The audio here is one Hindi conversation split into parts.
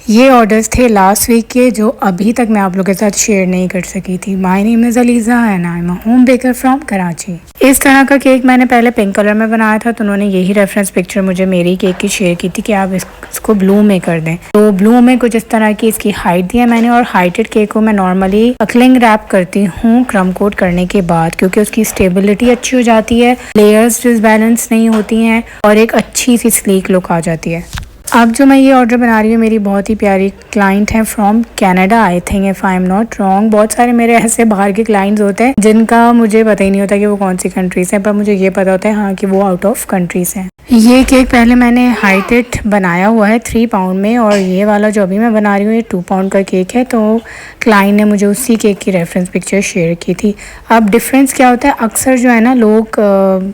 ये ऑर्डर्स थे लास्ट वीक के जो अभी तक मैं आप लोगों के साथ शेयर नहीं कर सकी थी। My name is Aliza and I am a home baker from Karachi. इस तरह का केक मैंने पहले पिंक कलर में बनाया था, तो उन्होंने यही रेफरेंस पिक्चर मुझे मेरी केक की शेयर की थी कि आप इसको ब्लू में कर दें। तो ब्लू में कुछ इस तरह की इसकी हाइट दी है मैंने, और हाइटेड केक को मैं नॉर्मली अक्लिंग रैप करती हूँ क्रम कोट करने के बाद, क्योंकि उसकी स्टेबिलिटी अच्छी हो जाती है, लेयर्स डिसबैलेंस नहीं होती हैं और एक अच्छी सी स्लीक लुक आ जाती है। अब जो मैं ये ऑर्डर बना रही हूँ, मेरी बहुत ही प्यारी क्लाइंट है from Canada, I think if I am not wrong. बहुत सारे मेरे ऐसे बाहर के क्लाइंट्स होते हैं जिनका मुझे पता ही नहीं होता कि वो कौन सी कंट्रीज़ हैं, पर मुझे ये पता होता है हाँ कि वो आउट ऑफ कंट्रीज़ हैं। ये केक पहले मैंने हाइटेड बनाया हुआ है 3 पाउंड में, और ये वाला जो अभी मैं बना रही हूँ ये 2 पाउंड का केक है। तो क्लाइंट ने मुझे उसी केक की रेफरेंस पिक्चर शेयर की थी। अब डिफरेंस क्या होता है, अक्सर जो है ना लोग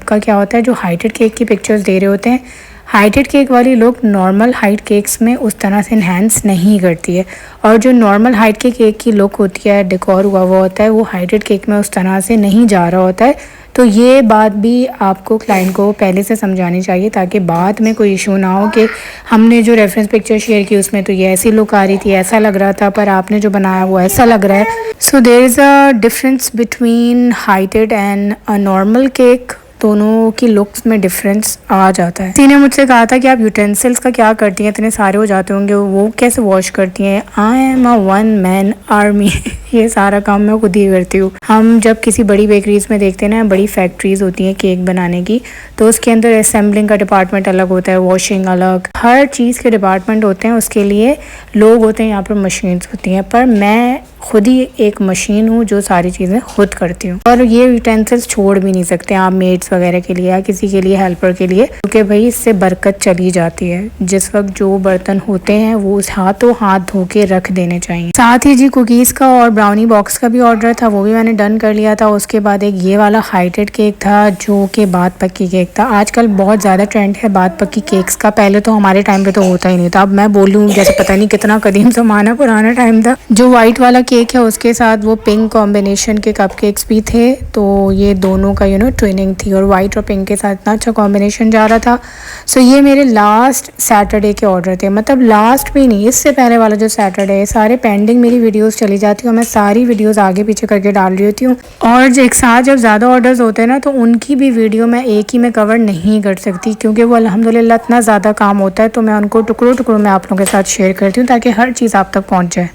का क्या होता है, जो हाइटेड केक की पिक्चर्स दे रहे होते हैं, हाइटेड केक वाली लोग नॉर्मल हाइट केक्स में उस तरह से इन्हेंस नहीं करती है, और जो नॉर्मल हाइट के केक की लुक होती है, डेकोर हुआ हुआ होता है, वो हाइटेड केक में उस तरह से नहीं जा रहा होता है। तो ये बात भी आपको क्लाइंट को पहले से समझानी चाहिए, ताकि बाद में कोई इशू ना हो कि हमने जो रेफरेंस पिक्चर शेयर की उसमें तो ये ऐसी लुक आ रही थी, ऐसा लग रहा था, पर आपने जो बनाया वो ऐसा लग रहा है। So there is a difference between heighted and a normal cake. दोनों की लुक्स में डिफरेंस आ जाता है। किसी ने मुझसे कहा था कि आप यूटेंसिल्स का क्या करती हैं, इतने सारे हो जाते होंगे, वो कैसे वॉश करती हैं। I am a one man army ये सारा काम मैं खुद ही करती हूँ। हम जब किसी बड़ी बेकरीज में देखते हैं ना, बड़ी फैक्ट्रीज होती हैं केक बनाने की, तो उसके अंदर असेंबलिंग का डिपार्टमेंट अलग होता है, वॉशिंग अलग, हर चीज़ के डिपार्टमेंट होते हैं। उसके लिए लोग होते हैं, यहाँ पर मशीन्स होती हैं, पर मैं खुद ही एक मशीन हूँ जो सारी चीज़ें खुद करती हूँ। और ये यूटेंसिल्स छोड़ भी नहीं सकते आप मेड्स वगैरह के लिए या किसी के लिए, हेल्पर के लिए, क्योंकि भाई इससे बरकत चली जाती है। जिस वक्त जो बर्तन होते हैं वो हाथों हाथ धो के रख देने चाहिए। साथ ही जी कुकीज़ का और ब्राउनी बॉक्स का भी ऑर्डर था, वो भी मैंने डन कर लिया था। उसके बाद एक ये वाला हाइटेड केक था जो कि बाद पक्की केक था। आजकल बहुत ज़्यादा ट्रेंड है बाद पक्की केक्स का, पहले तो हमारे टाइम पे तो होता ही नहीं था। अब मैं बोलूँ जैसे पता नहीं कितना कदीम ज़माना पुराना टाइम था। जो वाइट वाला केक है उसके साथ वो पिंक कॉम्बिनेशन के कपकेक्स भी थे, तो ये दोनों का ट्विनिंग थी, और वाइट और पिंक के साथ इतना अच्छा कॉम्बिनेशन जा रहा था। सो ये मेरे लास्ट सैटरडे के ऑर्डर थे, मतलब लास्ट भी नहीं, इससे पहले वाला जो सैटरडे है। सारे पेंडिंग मेरी वीडियोस चली जाती हूँ, मैं सारी वीडियोस आगे पीछे करके डाल रही होती हूँ, और एक साथ जब ज़्यादा ऑर्डर्स होते हैं ना तो उनकी भी वीडियो मैं एक ही में कवर नहीं कर सकती, क्योंकि वो अल्हम्दुलिल्लाह इतना ज़्यादा काम होता है, तो मैं उनको टुकड़ों टुकड़ों में आप लोगों के साथ शेयर करती हूँ ताकि हर चीज़ आप तक पहुँच जाए।